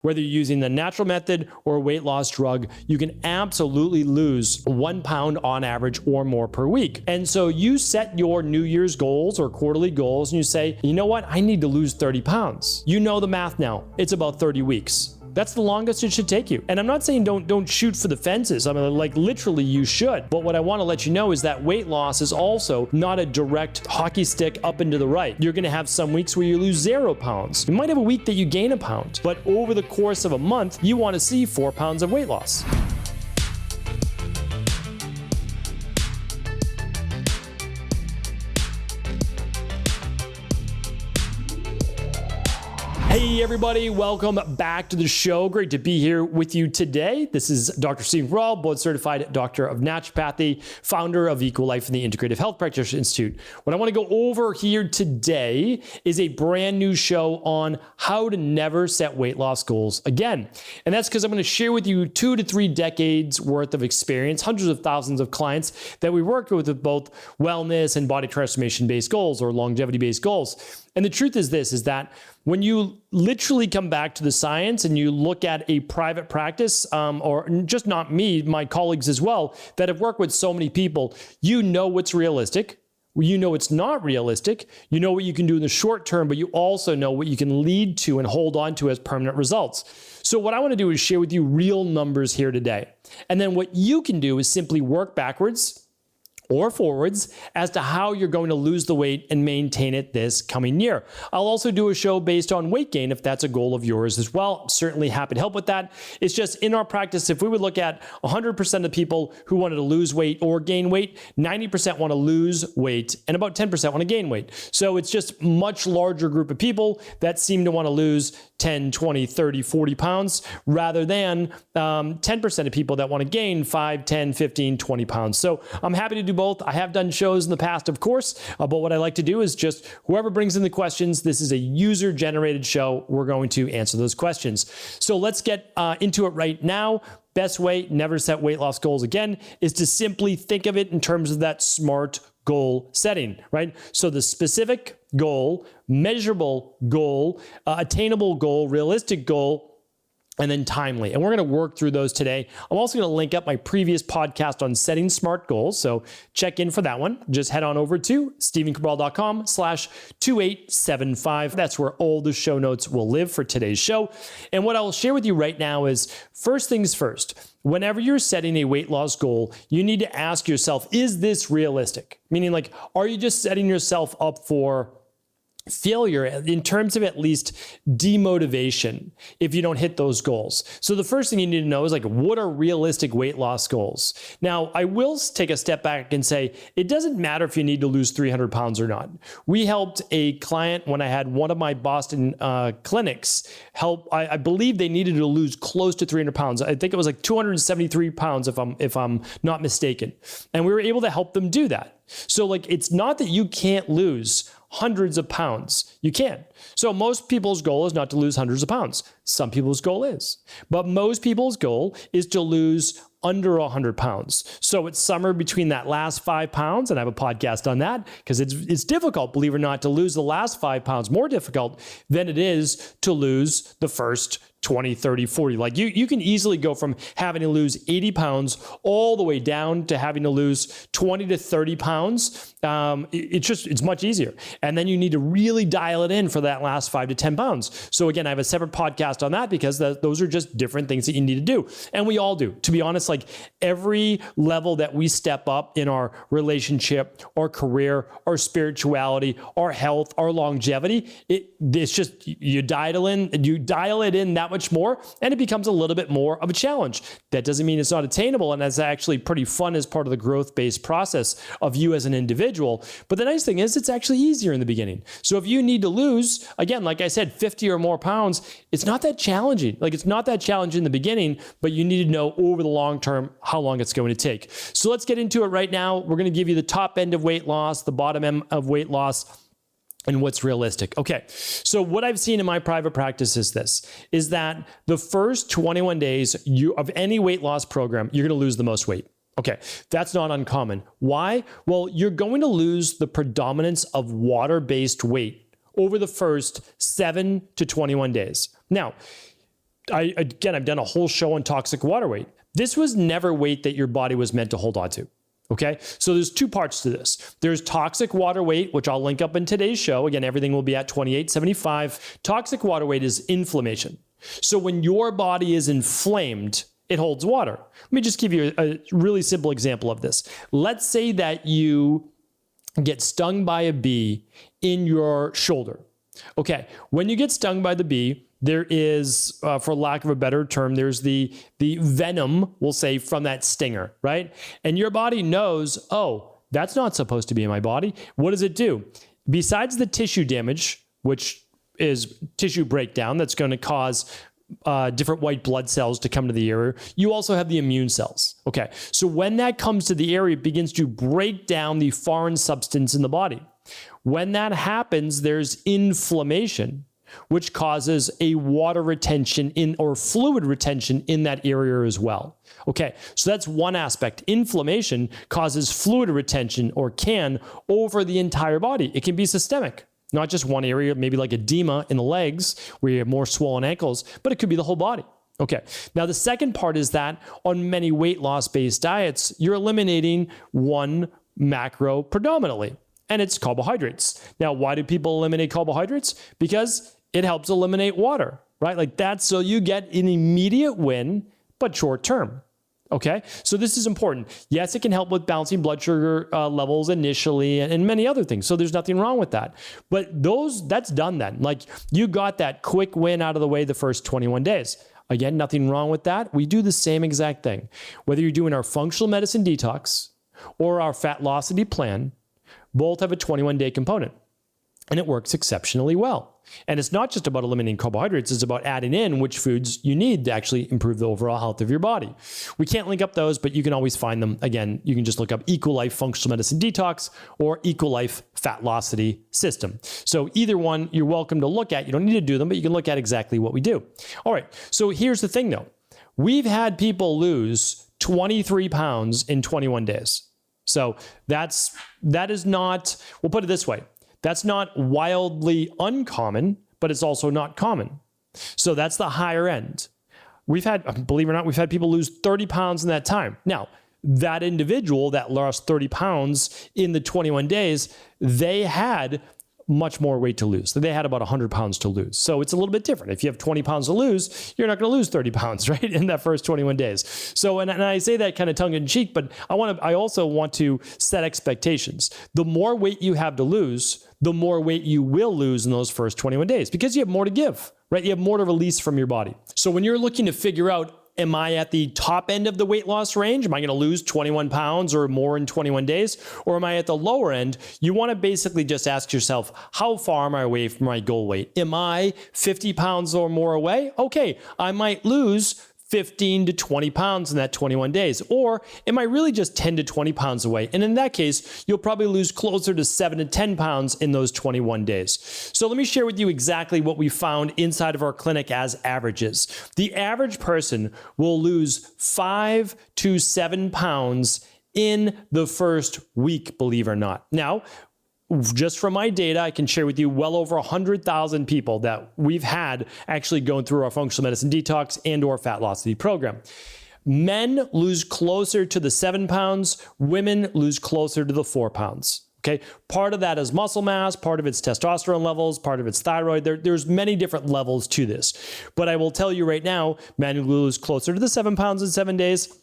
Whether you're using the natural method or a weight loss drug, you can absolutely lose 1 pound on average or more per week. And so you set your New Year's goals or quarterly goals and you say, you know what? I need to lose 30 pounds. You know the math now. It's about 30 weeks. That's the longest it should take you. And I'm not saying don't shoot for the fences. I mean, like literally you should. But what I want to let you know is that weight loss is also not a direct hockey stick up and to the right. You're going to have some weeks where you lose 0 pounds. You might have a week that you gain a pound, but over the course of a month, you want to see 4 pounds of weight loss. Hey everybody, welcome back to the show. Great to be here with you today. This is Dr. Stephen Cabral, board certified doctor of naturopathy, founder of Equal Life and the Integrative Health Practitioner Institute. What I want to go over here today is a brand new show on how to never set weight loss goals again. And that's because I'm going to share with you 2 to 3 decades worth of experience, hundreds of thousands of clients that we work with both wellness and body transformation based goals or longevity based goals. And the truth is this, is that when you literally come back to the science and you look at a private practice, or just not me, my colleagues as well, that have worked with so many people, you know what's realistic. You know it's not realistic. You know what you can do in the short term, but you also know what you can lead to and hold on to as permanent results. So what I want to do is share with you real numbers here today. And then what you can do is simply work backwards or forwards as to how you're going to lose the weight and maintain it this coming year. I'll also do a show based on weight gain if that's a goal of yours as well. I'm certainly happy to help with that. It's just in our practice, if we would look at 100% of people who wanted to lose weight or gain weight, 90% want to lose weight and about 10% want to gain weight. So it's just much larger group of people that seem to want to lose 10, 20, 30, 40 pounds rather than 10% of people that want to gain 5, 10, 15, 20 pounds. So I'm happy to do both. I have done shows in the past, of course, but what I like to do is just whoever brings in the questions, this is a user-generated show. We're going to answer those questions. So let's get into it right now. Best way, never set weight loss goals again, is to simply think of it in terms of that SMART goal setting, right? So the specific goal, measurable goal, attainable goal, realistic goal, and then timely. And we're going to work through those today. I'm also going to link up my previous podcast on setting SMART goals. So check in for that one. Just head on over to stephencabral.com/2875. That's where all the show notes will live for today's show. And what I'll share with you right now is first things first. Whenever you're setting a weight loss goal, you need to ask yourself, is this realistic? Meaning like, are you just setting yourself up for failure in terms of at least demotivation if you don't hit those goals? So the first thing you need to know is like, what are realistic weight loss goals? Now, I will take a step back and say, it doesn't matter if you need to lose 300 pounds or not. We helped a client when I had one of my Boston clinics help. I believe they needed to lose close to 300 pounds. I think it was like 273 pounds if I'm not mistaken. And we were able to help them do that. So like, it's not that you can't lose hundreds of pounds. You can. So most people's goal is not to lose hundreds of pounds. Some people's goal is. But most people's goal is to lose under 100 pounds. So it's somewhere between that last 5 pounds, and I have a podcast on that, because it's difficult, believe it or not, to lose the last 5 pounds, more difficult than it is to lose the first 20, 30, 40. Like you can easily go from having to lose 80 pounds all the way down to having to lose 20 to 30 pounds. It's much easier. And then you need to really dial it in for that last 5 to 10 pounds. So again, I have a separate podcast on that because those are just different things that you need to do. And we all do. To be honest, like every level that we step up in our relationship, our career, our spirituality, our health, our longevity, it's just you dial it in that much more, and it becomes a little bit more of a challenge. That doesn't mean it's not attainable, and that's actually pretty fun as part of the growth-based process of you as an individual. But the nice thing is it's actually easier in the beginning. So if you need to lose, again, like I said, 50 or more pounds, it's not that challenging. Like it's not that challenging in the beginning, but you need to know over the long term how long it's going to take. So let's get into it right now. We're going to give you the top end of weight loss, the bottom end of weight loss, and what's realistic. Okay, so what I've seen in my private practice is that the first 21 days of any weight loss program, you're going to lose the most weight. Okay, that's not uncommon. Why? Well, you're going to lose the predominance of water-based weight over the first 7 to 21 days. Now, I've done a whole show on toxic water weight. This was never weight that your body was meant to hold on to. Okay, so there's two parts to this. There's toxic water weight, which I'll link up in today's show. Again, everything will be at 2875. Toxic water weight is inflammation. So when your body is inflamed, it holds water. Let me just give you a really simple example of this. Let's say that you get stung by a bee in your shoulder. Okay, when you get stung by the bee, there is, for lack of a better term, there's the venom, we'll say, from that stinger, right? And your body knows, oh, that's not supposed to be in my body. What does it do? Besides the tissue damage, which is tissue breakdown, that's going to cause different white blood cells to come to the area, you also have the immune cells. Okay, so when that comes to the area, it begins to break down the foreign substance in the body. When that happens, there's inflammation, which causes a water retention or fluid retention in that area as well. Okay, so that's one aspect. Inflammation causes fluid retention, or can, over the entire body. It can be systemic, not just one area, maybe like edema in the legs where you have more swollen ankles, but it could be the whole body. Okay, now the second part is that on many weight loss based diets, you're eliminating one macro predominantly, and it's carbohydrates. Now, why do people eliminate carbohydrates? Because it helps eliminate water, right? Like that's so you get an immediate win, but short term. Okay, so this is important. Yes, it can help with balancing blood sugar levels initially and many other things. So there's nothing wrong with that. But that's done then. Like you got that quick win out of the way the first 21 days. Again, nothing wrong with that. We do the same exact thing. Whether you're doing our functional medicine detox or our Fatlossity plan, both have a 21-day component. And it works exceptionally well. And it's not just about eliminating carbohydrates, it's about adding in which foods you need to actually improve the overall health of your body. We can't link up those, but you can always find them. Again, you can just look up Equilife Functional Medicine Detox or Equilife Fatlossity System. So either one you're welcome to look at. You don't need to do them, but you can look at exactly what we do. All right, so here's the thing though. We've had people lose 23 pounds in 21 days. So that is not, we'll put it this way. That's not wildly uncommon, but it's also not common. So that's the higher end. We've had, believe it or not, we've had people lose 30 pounds in that time. Now, that individual that lost 30 pounds in the 21 days, they had much more weight to lose. So they had about 100 pounds to lose. So it's a little bit different. If you have 20 pounds to lose, you're not going to lose 30 pounds, right? In that first 21 days. So, and I say that kind of tongue in cheek, but I also want to set expectations. The more weight you have to lose, the more weight you will lose in those first 21 days because you have more to give, right? You have more to release from your body. So when you're looking to figure out, am I at the top end of the weight loss range? Am I going to lose 21 pounds or more in 21 days? Or am I at the lower end? You want to basically just ask yourself, how far am I away from my goal weight? Am I 50 pounds or more away? Okay, I might lose 15 to 20 pounds in that 21 days. Or am I really just 10 to 20 pounds away? And in that case, you'll probably lose closer to 7 to 10 pounds in those 21 days. So let me share with you exactly what we found inside of our clinic as averages. The average person will lose 5 to 7 pounds in the first week, believe it or not. Now, just from my data, I can share with you well over 100,000 people that we've had actually going through our functional medicine detox and or Fatlossity program. Men lose closer to the 7 pounds, women lose closer to the 4 pounds. Okay, part of that is muscle mass, part of it's testosterone levels, part of it's thyroid. There's many different levels to this. But I will tell you right now, men lose closer to the 7 pounds in 7 days,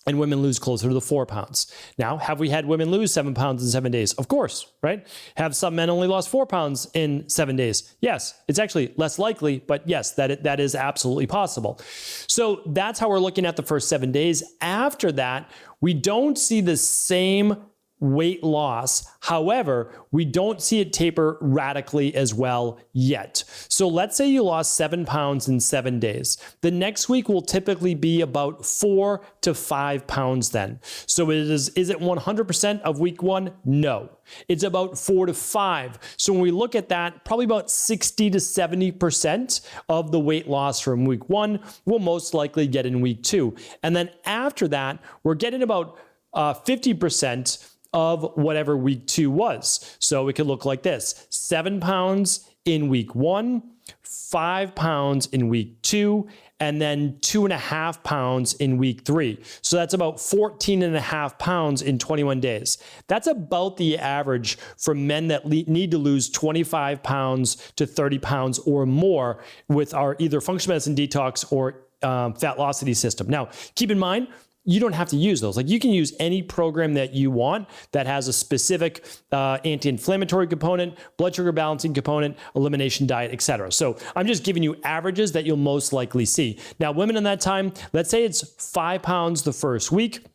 and women lose closer to the 4 pounds. Now, have we had women lose 7 pounds in 7 days? Of course, right? Have some men only lost 4 pounds in 7 days? Yes, it's actually less likely, but yes, that is absolutely possible. So that's how we're looking at the first 7 days. After that, we don't see the same weight loss. However, we don't see it taper radically as well yet. So let's say you lost 7 pounds in 7 days. The next week will typically be about 4 to 5 pounds then. So is it 100% of week 1? No. It's about 4 to 5. So when we look at that, probably about 60 to 70% of the weight loss from week 1 will most likely get in week 2. And then after that, we're getting about 50% of whatever week 2 was. So it could look like this: 7 pounds in week 1, 5 pounds in week 2, and then 2.5 pounds in week 3. So that's about 14.5 pounds in 21 days. That's about the average for men that need to lose 25 pounds to 30 pounds or more with our either functional medicine detox or Fatlossity system. Now, keep in mind, you don't have to use those. Like, you can use any program that you want that has a specific anti-inflammatory component, blood sugar balancing component, elimination diet, etc. So I'm just giving you averages that you'll most likely see. Now, women in that time, let's say it's 5 pounds the first week.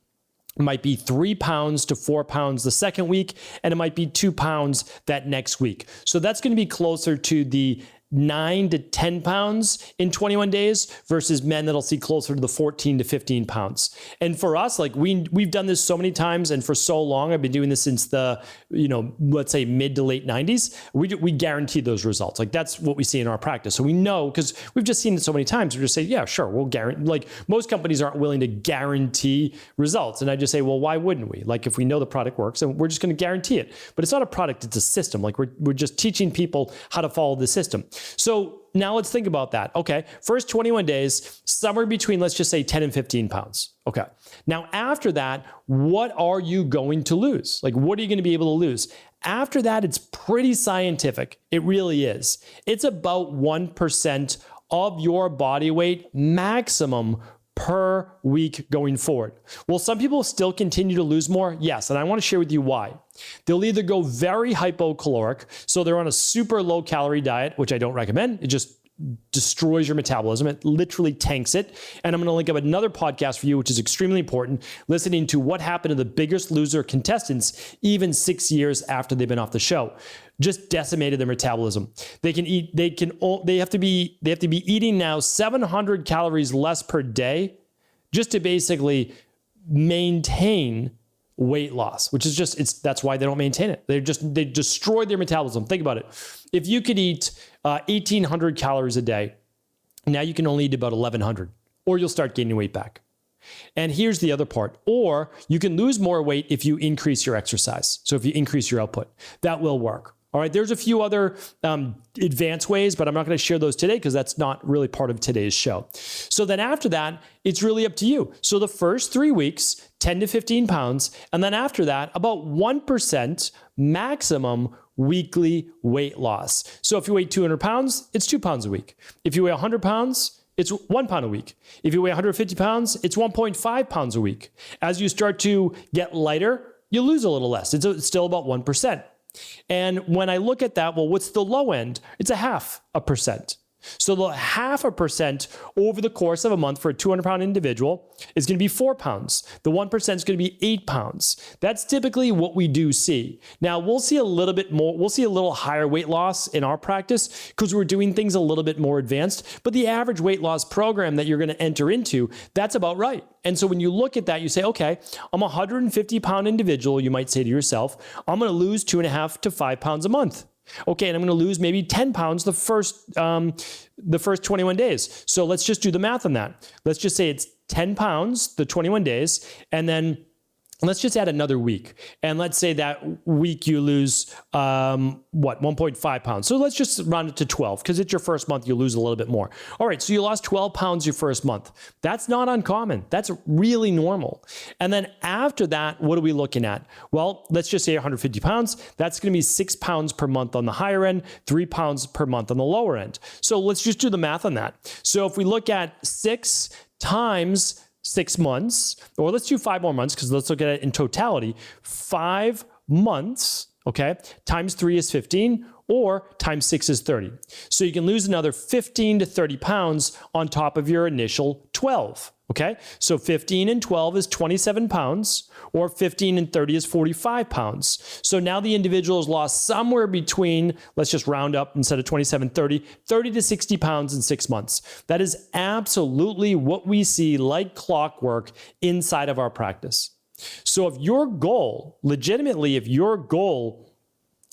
It might be 3 pounds to 4 pounds the second week, and it might be 2 pounds that next week. So that's going to be closer to the 9 to 10 pounds in 21 days versus men that'll see closer to the 14 to 15 pounds. And for us, like we've done this so many times and for so long, I've been doing this since the, let's say mid to late 90s, we guarantee those results. Like, that's what we see in our practice. So we know, because we've just seen it so many times, we just say, yeah, sure, we'll guarantee. Like, most companies aren't willing to guarantee results. And I just say, well, why wouldn't we? Like, if we know the product works, and we're just going to guarantee it. But it's not a product, it's a system. Like, we're just teaching people how to follow the system. So now let's think about that. Okay, first 21 days, somewhere between, let's just say 10 and 15 pounds. Okay, now after that, what are you going to lose? Like, what are you going to be able to lose? After that, it's pretty scientific. It really is. It's about 1% of your body weight maximum per week going forward. Will some people still continue to lose more? Yes, and I want to share with you why. They'll either go very hypocaloric, so they're on a super low calorie diet, which I don't recommend. It just destroys your metabolism. It literally tanks it. And I'm going to link up another podcast for you, which is extremely important, listening to what happened to the Biggest Loser contestants even 6 years after they've been off the show. Just decimated their metabolism. They have to be eating now 700 calories less per day just to basically maintain weight loss, which is that's why they don't maintain it. They destroyed their metabolism. Think about it. If you could eat 1,800 calories a day, now you can only eat about 1,100, or you'll start gaining weight back. And here's the other part. Or you can lose more weight if you increase your exercise. So if you increase your output, that will work. All right, there's a few other advanced ways, but I'm not going to share those today because that's not really part of today's show. So then after that, it's really up to you. So the first 3 weeks, 10 to 15 pounds, and then after that, about 1% maximum weekly weight loss. So if you weigh 200 pounds, it's 2 pounds a week. If you weigh 100 pounds, it's 1 pound a week. If you weigh 150 pounds, it's 1.5 pounds a week. As you start to get lighter, you lose a little less. It's still about 1%. And when I look at that, well, what's the low end? It's 0.5%. So the 0.5% over the course of a month for a 200-pound individual is going to be 4 pounds. The 1% is going to be 8 pounds. That's typically what we do see. Now, we'll see a little bit more. We'll see a little higher weight loss in our practice because we're doing things a little bit more advanced. But the average weight loss program that you're going to enter into, that's about right. And so when you look at that, you say, okay, I'm a 150-pound individual. You might say to yourself, I'm going to lose 2.5 to 5 pounds a month. Okay, and I'm going to lose maybe 10 pounds the first 21 days. So let's just do the math on that. Let's just say it's 10 pounds the 21 days, and then let's just add another week. And let's say that week you lose, 1.5 pounds. So let's just round it to 12 because it's your first month, you lose a little bit more. All right, so you lost 12 pounds your first month. That's not uncommon. That's really normal. And then after that, what are we looking at? Well, let's just say 150 pounds. That's going to be 6 pounds per month on the higher end, 3 pounds per month on the lower end. So let's just do the math on that. So if we look at 6 times 6 months, or let's do 5 more months because let's look at it in totality. 5 months, okay, times 3 is 15, or times 6 is 30. So you can lose another 15 to 30 pounds on top of your initial 12. Okay, so 15 and 12 is 27 pounds, or 15 and 30 is 45 pounds. So now the individual has lost somewhere between, let's just round up instead of 27, 30 to 60 pounds in 6 months. That is absolutely what we see like clockwork inside of our practice. So if your goal, legitimately, if your goal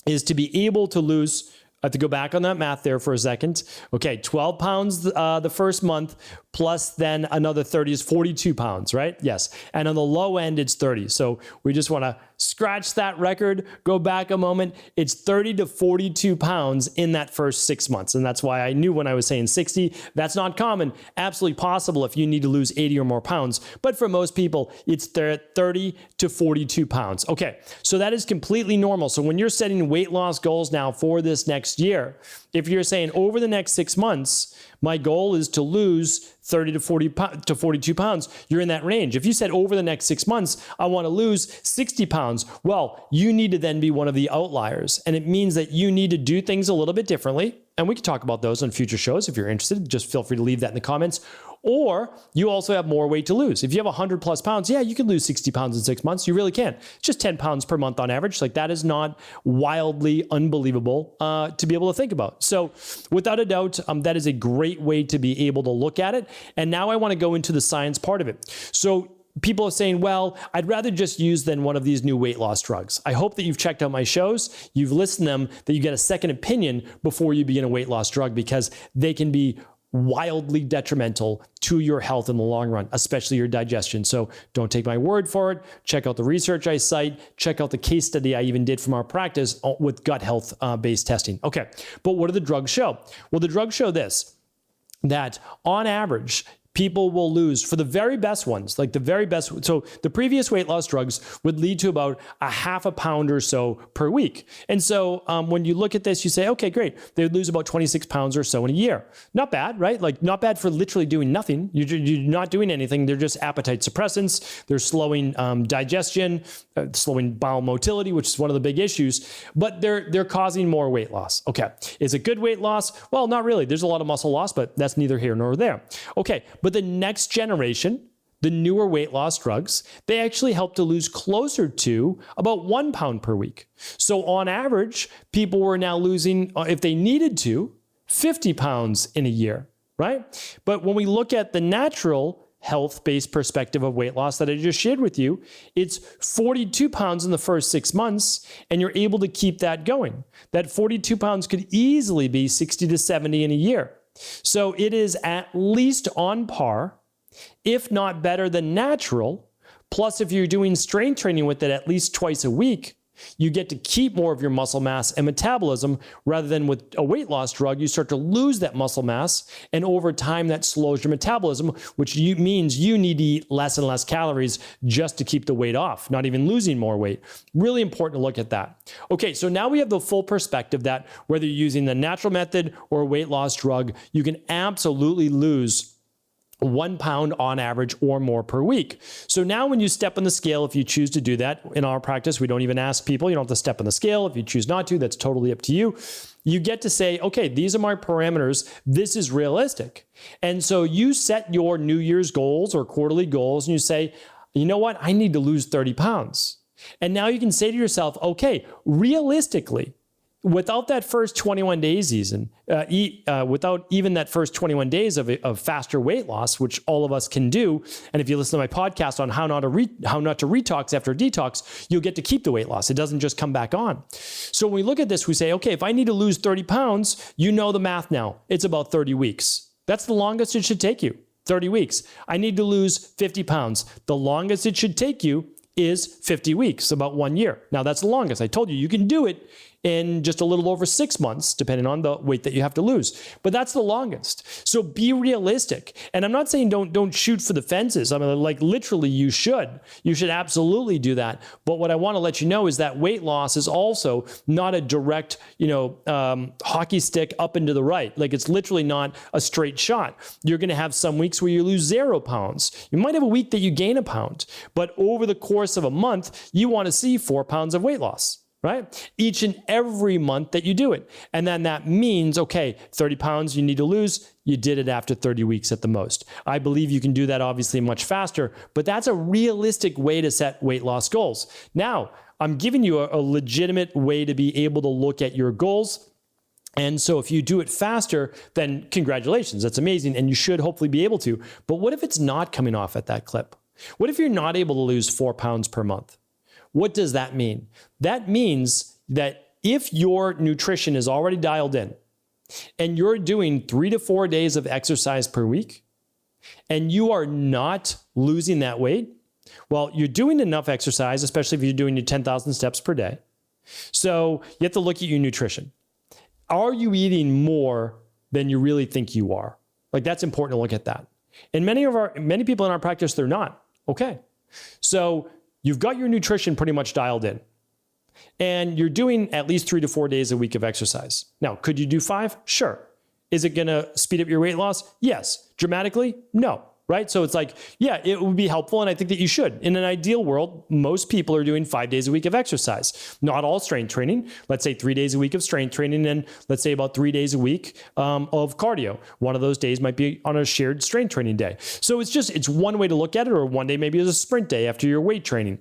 is to be able to lose, I have to go back on that math there for a second. Okay, 12 pounds the first month, plus then another 30 is 42 pounds, right? Yes. And on the low end, it's 30. So we just want to scratch that record, go back a moment. It's 30 to 42 pounds in that first 6 months. And that's why I knew when I was saying 60, that's not common. Absolutely possible if you need to lose 80 or more pounds. But for most people, it's 30 to 42 pounds. Okay, so that is completely normal. So when you're setting weight loss goals now for this next year, if you're saying over the next 6 months, my goal is to lose 30 to 42 pounds, you're in that range. If you said over the next 6 months, I want to lose 60 pounds, well, you need to then be one of the outliers. And it means that you need to do things a little bit differently. And we can talk about those on future shows. If you're interested, just feel free to leave that in the comments. Or you also have more weight to lose. If you have 100 plus pounds, yeah, you can lose 60 pounds in 6 months. You really can. It's just 10 pounds per month on average. Like that is not wildly unbelievable to be able to think about. So without a doubt, that is a great way to be able to look at it. And now I want to go into the science part of it. So people are saying, well, I'd rather just use then one of these new weight loss drugs. I hope that you've checked out my shows, you've listened to them, that you get a second opinion before you begin a weight loss drug, because they can be wildly detrimental to your health in the long run, especially your digestion. So don't take my word for it. Check out the research I cite. Check out the case study I even did from our practice with gut health based testing. Okay, but what do the drugs show? Well, the drugs show this, that on average, people will lose, for the very best ones, like the very best. So the previous weight loss drugs would lead to about a half a pound or so per week. And so when you look at this, you say, okay, great. They would lose about 26 pounds or so in a year. Not bad, right? Like not bad for literally doing nothing. You're not doing anything. They're just appetite suppressants. They're slowing digestion, slowing bowel motility, which is one of the big issues, but they're causing more weight loss. Okay. Is it good weight loss? Well, not really. There's a lot of muscle loss, but that's neither here nor there. Okay. But the next generation, the newer weight loss drugs, they actually help to lose closer to about 1 pound per week. So on average, people were now losing, if they needed to, 50 pounds in a year, right? But when we look at the natural health-based perspective of weight loss that I just shared with you, it's 42 pounds in the first 6 months, and you're able to keep that going. That 42 pounds could easily be 60 to 70 in a year. So it is at least on par, if not better than natural. Plus, if you're doing strength training with it at least twice a week, you get to keep more of your muscle mass and metabolism, rather than with a weight loss drug, you start to lose that muscle mass. And over time, that slows your metabolism, which means you need to eat less and less calories just to keep the weight off, not even losing more weight. Really important to look at that. Okay, so now we have the full perspective that whether you're using the natural method or a weight loss drug, you can absolutely lose 1 pound on average or more per week. So now when you step on the scale, if you choose to do that, in our practice, we don't even ask people, you don't have to step on the scale. If you choose not to, that's totally up to you. You get to say, okay, these are my parameters. This is realistic. And so you set your New Year's goals or quarterly goals and you say, you know what? I need to lose 30 pounds. And now you can say to yourself, okay, realistically, without that first 21 days without even that first 21 days of faster weight loss, which all of us can do. And if you listen to my podcast on how not to retox after detox, you'll get to keep the weight loss. It doesn't just come back on. So when we look at this, we say, okay, if I need to lose 30 pounds, you know the math now. It's about 30 weeks. That's the longest it should take you, 30 weeks. I need to lose 50 pounds. The longest it should take you is 50 weeks, about 1 year. Now that's the longest. I told you, you can do it in just a little over 6 months, depending on the weight that you have to lose. But that's the longest. So be realistic. And I'm not saying don't shoot for the fences. I mean, like literally you should. You should absolutely do that. But what I want to let you know is that weight loss is also not a direct, hockey stick up and to the right. Like it's literally not a straight shot. You're going to have some weeks where you lose 0 pounds. You might have a week that you gain a pound. But over the course of a month, you want to see 4 pounds of weight loss. Right? Each and every month that you do it. And then that means, okay, 30 pounds you need to lose. You did it after 30 weeks at the most. I believe you can do that obviously much faster, but that's a realistic way to set weight loss goals. Now, I'm giving you a legitimate way to be able to look at your goals. And so if you do it faster, then congratulations, that's amazing. And you should hopefully be able to. But what if it's not coming off at that clip? What if you're not able to lose 4 pounds per month? What does that mean? That means that if your nutrition is already dialed in and you're doing 3 to 4 days of exercise per week, and you are not losing that weight, well, you're doing enough exercise, especially if you're doing your 10,000 steps per day. So you have to look at your nutrition. Are you eating more than you really think you are? Like, that's important to look at that. And many people in our practice, they're not. Okay. So you've got your nutrition pretty much dialed in, and you're doing at least 3 to 4 days a week of exercise. Now, could you do 5? Sure. Is it going to speed up your weight loss? Yes. Dramatically? No. Right? So it's like, yeah, it would be helpful. And I think that you should. In an ideal world, most people are doing 5 days a week of exercise. Not all strength training. Let's say 3 days a week of strength training, and let's say about 3 days a week of cardio. One of those days might be on a shared strength training day. So it's one way to look at it, or one day maybe is a sprint day after your weight training.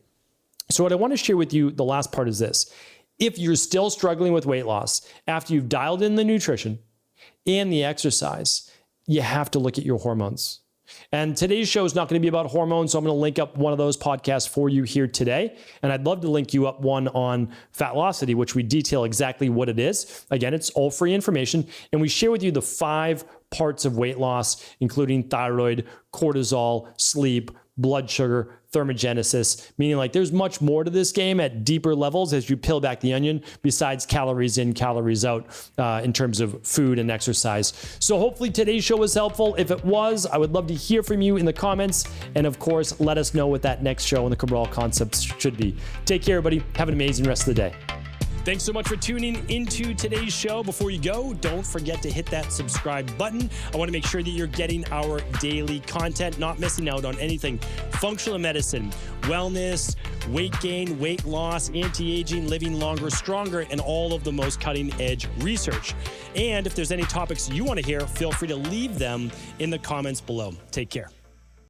So what I want to share with you, the last part is this. If you're still struggling with weight loss after you've dialed in the nutrition and the exercise, you have to look at your hormones. And today's show is not going to be about hormones, so I'm going to link up one of those podcasts for you here today. And I'd love to link you up one on Fatlossity, which we detail exactly what it is. Again, it's all free information. And we share with you the 5 parts of weight loss, including thyroid, cortisol, sleep, blood sugar, thermogenesis, meaning like there's much more to this game at deeper levels as you peel back the onion besides calories in, calories out in terms of food and exercise. So hopefully today's show was helpful. If it was, I would love to hear from you in the comments. And of course, let us know what that next show on the Cabral concepts should be. Take care, everybody. Have an amazing rest of the day. Thanks so much for tuning into today's show. Before you go, don't forget to hit that subscribe button. I want to make sure that you're getting our daily content, not missing out on anything functional medicine, wellness, weight gain, weight loss, anti-aging, living longer, stronger, and all of the most cutting-edge research. And if there's any topics you want to hear, feel free to leave them in the comments below. Take care.